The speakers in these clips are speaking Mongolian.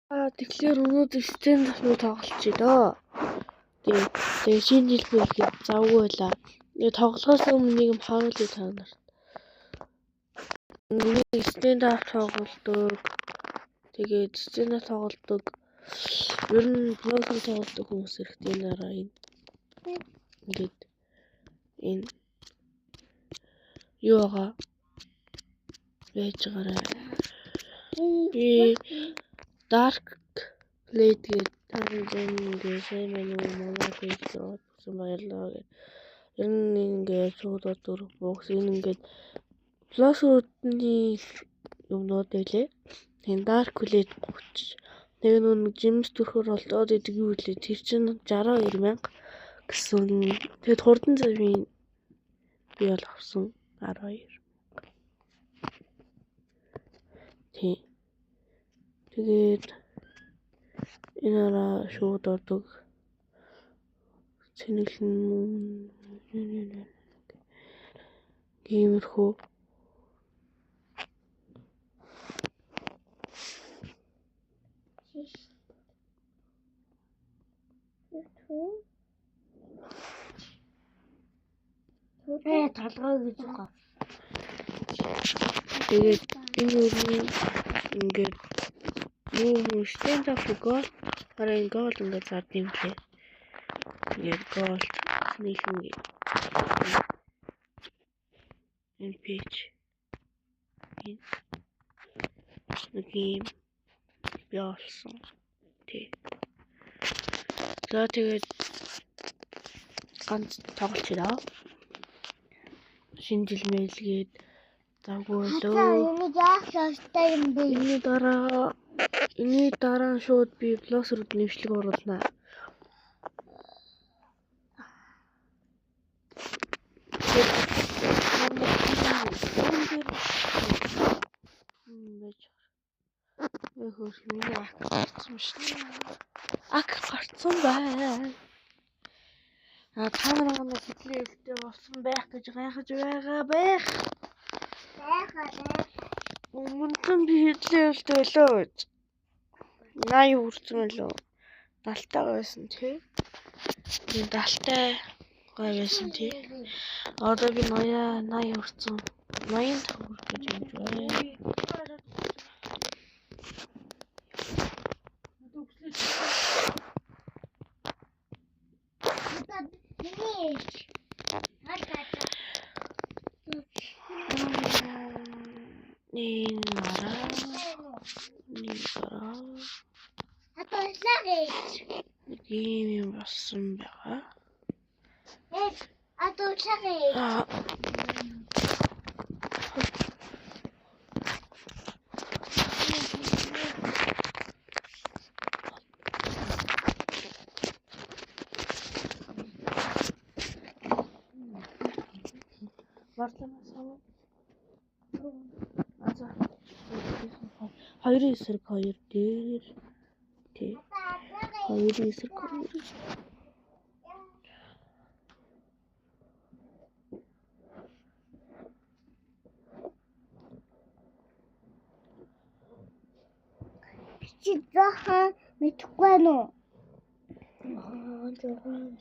Тэгэхээр өнөөдөр стендап руу тоглолцъё доо. Тэгээ шинэ жил бүлэхэд завгүй байлаа. Тоглохоос өмнө нэг юм харуулъя та нарт. Нэг стендап тоглолдог. Тэгээд стендап тоглолдог. Ер нь блогер тоглолдог хүмүүс хэрэгтэй нараа энэ. Ингээд энэ юу байгаа байж байгаарай. Би Dark Blade гэдэг таньдаг сайн байна уу? Манай пэйж рүү орсон баярлалаа гэх. Ер нь ингээд суудад дөрөв бокс ингээд блогеруудын юмнууд байлээ. Тэгээ Dark Blade 30. Тэгээ нүг жимс төрхөр олдоод идэг юу лээ. Тэр чинь 62,000 гэсэн. Тэгээд хурдан завын би бол авсан 12. Тэгээд энэ араа шууд ордог. Цэнэглэн геймерхүү. Талгаа гэж байгаа. Тэгээд энэ үрний ингээд юу стендап гол харин гол ингээд зад юм лээ. Тэгээд гол цэнэглэн энэ пэйж нэг юм би олсон. За тэгээд ганц тоглолцоо. Шинэ жил мэлгээд завгүй лөө. Энийг яах шаардтай юм бэ? Энэний дараа шууд би блогерууд нэвшлэг оруулнаа. Ак гарцсан байна. Та нараа хэвлээ өвдөө болсон байх гэж гайхаж байгаа байх. Өмнөд би хэвлээ өвдөө лөө. 80 хүрсэн лөө. 70 байсан тий. Би 70 гой байсан тий. Одоо би 80 хүрсэн. 80 хүрэх гэж юм байна. Ийм болсон байгаа. Хоёрын эсрэг 2 дээр тий. Хоёрын эсрэг 2. Чи заахан мэдхгүй нөө. Жаахан.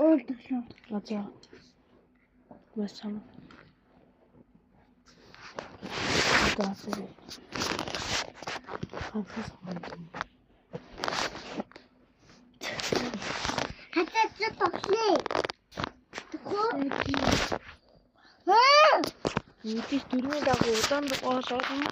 Өөр төсөн. Азаа. Масам. Хатаа тоглоё. Мэдээж дөрмийн дагуу удаан дугаалаад юм.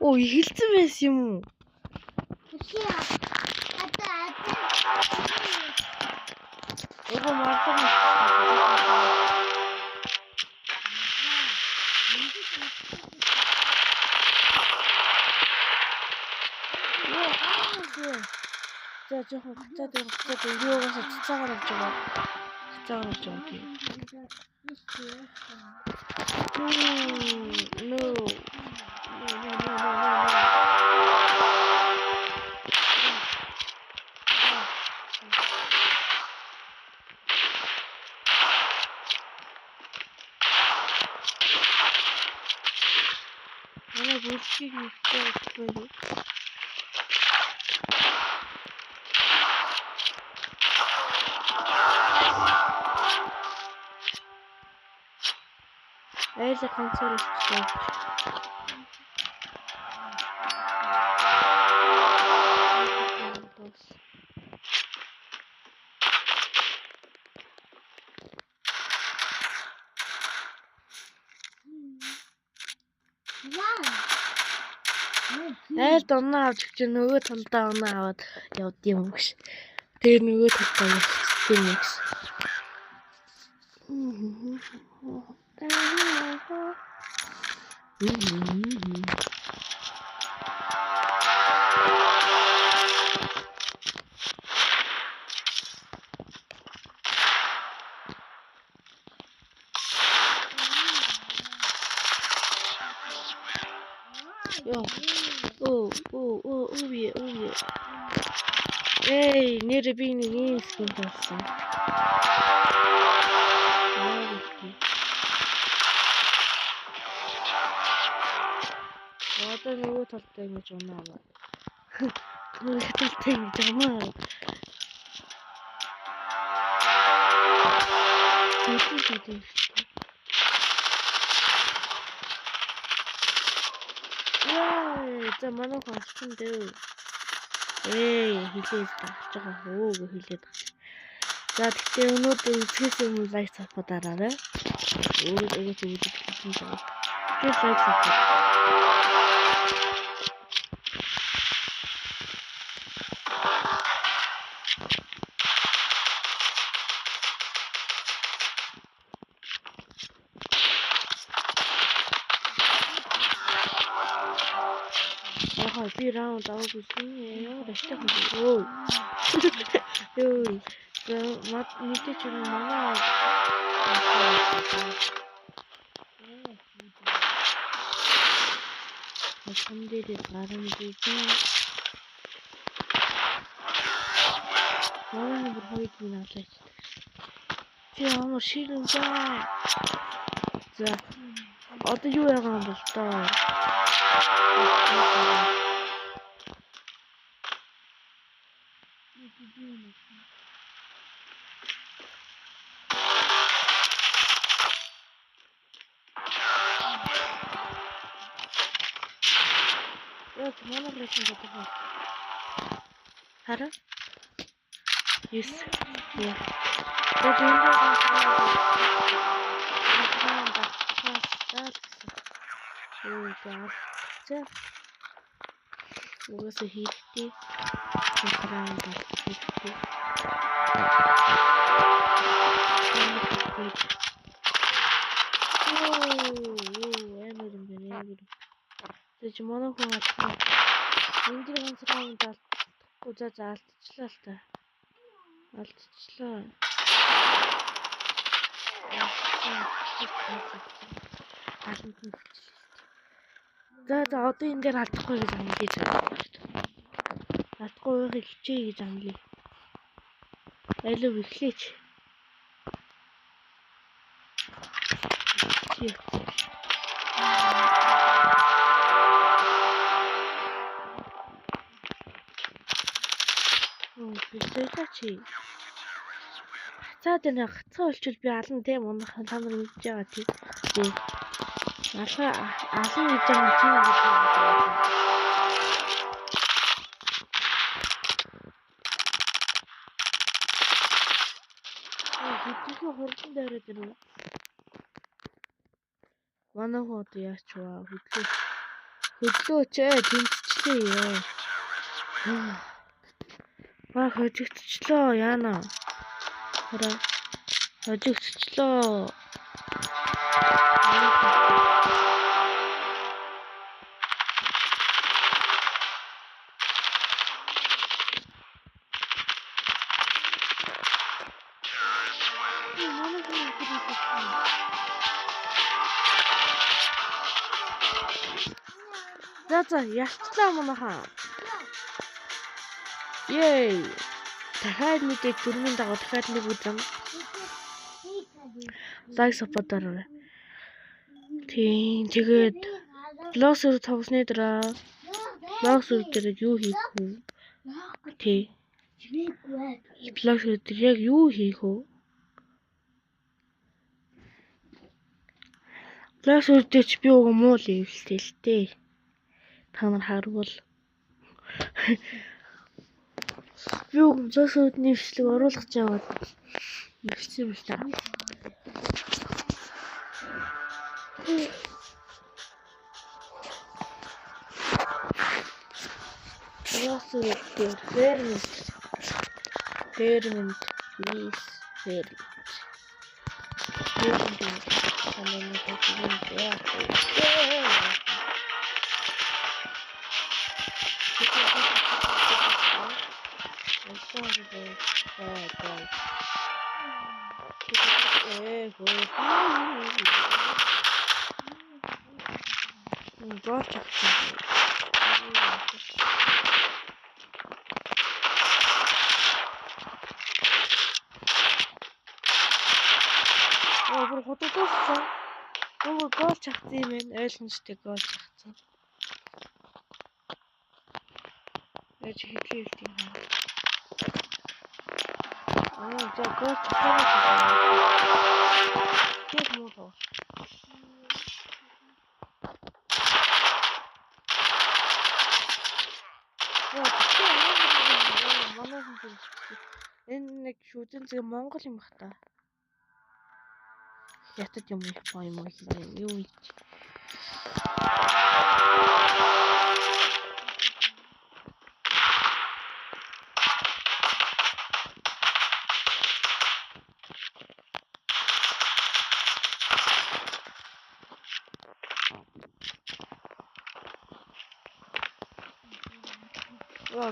Ой, хэлсэн байсан юм уу? Эго мартсан. За жоохон хацаад юугаас цацаагаар авч байгаа. Цацаагаар авч байгаа тийм. No. Дэлхийг нэгтгэж байна. Айза консоль авчихсан. Айл доноо авч чи нөгөө талдаа оноо аваад явд юм гэж. Тэгээ нөгөө талдаа явчихсан юм гэж. Өө. Эй, нэр би нэг юм скин болсон. Одоо нөгөө талтай ингэж унаа. Нөгөө талтай ингэж унаа. За манай хонцсон дээ. Эй, хилээд гарч байгаа. Өөг хилээд гарч. За тэгтээ өнөөдөр үзэхээс өмнө лайк цапуудаарай. Өөрөө зүгдэж хэлсэн жаа. Тэгээд лайк цапууд. Би раунд авчихсан яа дэхтэй хөө. Ёо. Мат мэдээч юм манай. Хэмдээд гарам дийсэн. Манай бүр хойд миналаач. Чи ямар шилэн заа. За. Одоо юу яагаан бол тоо. Яа, манай гэрсэн бодгоо. Хара? Yes. Я. Угаас хийхдээ хэмжээнд хийхдээ. Тэгж манай хүн алхаа. Энд ганцхан дал үзэж алдчихлаа л та. Алдчихлаа. За одоо энэ дээр алдахгүй гэж амлиж байгаа. Алдахгүй байхыг хичээе гэж амлая. Алив эхлэеч. Чи. За энэ гацаа олчвол би алан тийм унах та нар мэдж байгаа тийм. Алан гэж байгаа тийм гэж байна. Хэдийгээр хурдан дайраад ирв. Манай хот яач вэ? Хөдлөөч тэмцчлээ яа. Хожигдчихлоо яана. Хараа. Хожигдчихлоо. За ялцлаа манайхаа. Yay! Дахиад мэдээ дөрмийн дагуу дахиад нэг үзэн. Лайк саппортаарай. Тийм тэгээд Блоксүр тоглосны дараа блоксүр дээр юу хийх вэ? Тий. Блоксүр дээр яг юу хийх вэ? Блоксүр дээр ч би уг муу левелтэй л дээ. Та нар харвал би уг блоксүрний бичлэг оруулах гэж яваад бичсэн юм шиг байна. Блоксүр дээр Ferment, please, Ferment. Гол чагцсан юм байна. Ойлгомжтой гол чагцсан. Яаж хэлээ юм бэ? За гол чагцсан. Тэг муу тоо. Энэ нэг шүдэн зэрэг Монгол юм бах та. Ятад юм их боо юм юу ийч.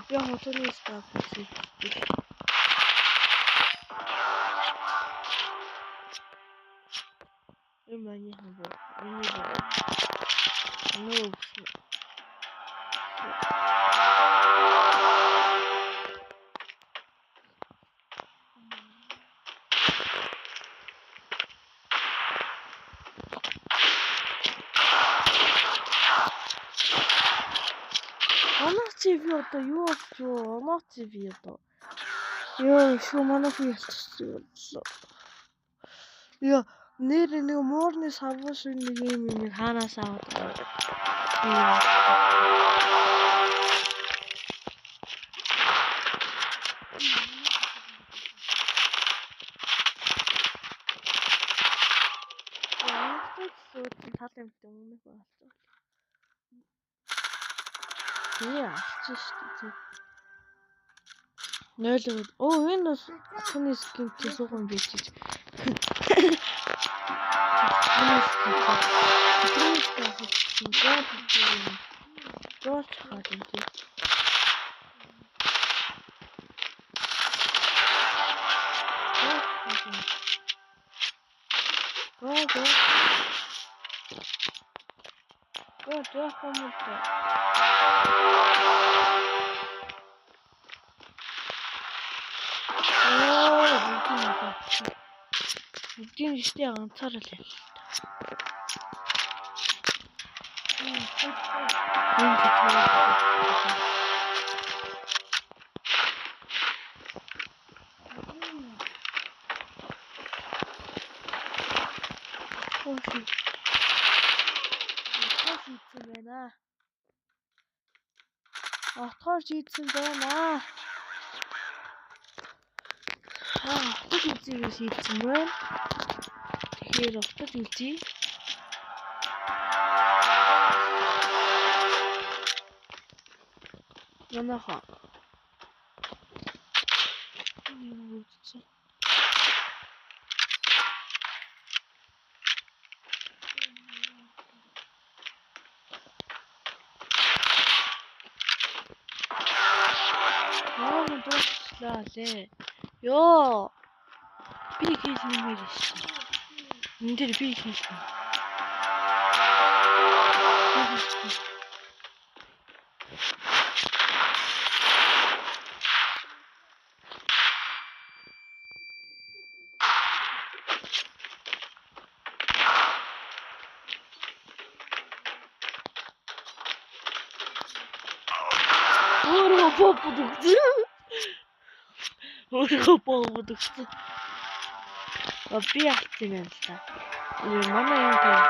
Би хотоны став хийх. Мани хабо. Ну. TV одоо юу болчихоо? Оноо TV одоо. Ёо, шүү манайх ялчихсан. Ёо, нэр нэг муурны савгаш нэг юм хаанаас аваад байгаа. Тал юмтай өмнөх болсон. Алчих шүү. 0. Энэ бас хүний скинтэй сууган бичиж. Бүгдийн ихтэй ганцаараа л байл. Отгоор шийдсэн байна. Отгоор шийдсэн байна. Тэгэхээр отгоор үзье. Манайха. Лээ. Ёо. Би хийж нэмэр шин. Энд дээр би хийж. бобод өгсөн. Өөрөө бобод өгсөн. Би алдсан юм л та. Манай юм дээр.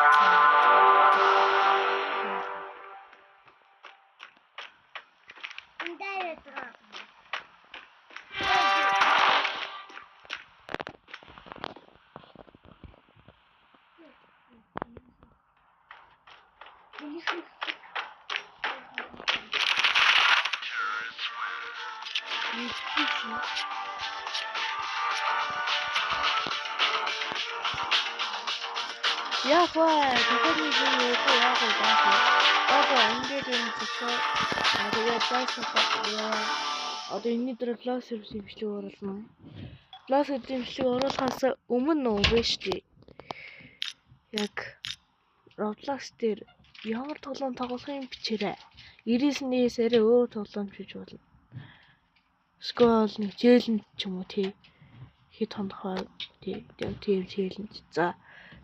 Яг тэгэхээр нэг юм яг ингээд юм зөвхөн тэгээд одоо энэ дээр лог сервис бичлэг оруулна. Лог сервис бичлэг оруулахаас өмнө үгүй шүү дээ. Яг Roblox дээр ямар тоглоом тоглохын бичээрэй. 99-ээс арай өөр тоглоом хийж болно. Скол нэг челленж ч юм уу тий. Хит хонохоо тий. Тийм челленж. За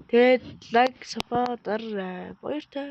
тэгээд лайк саппорт баяртай.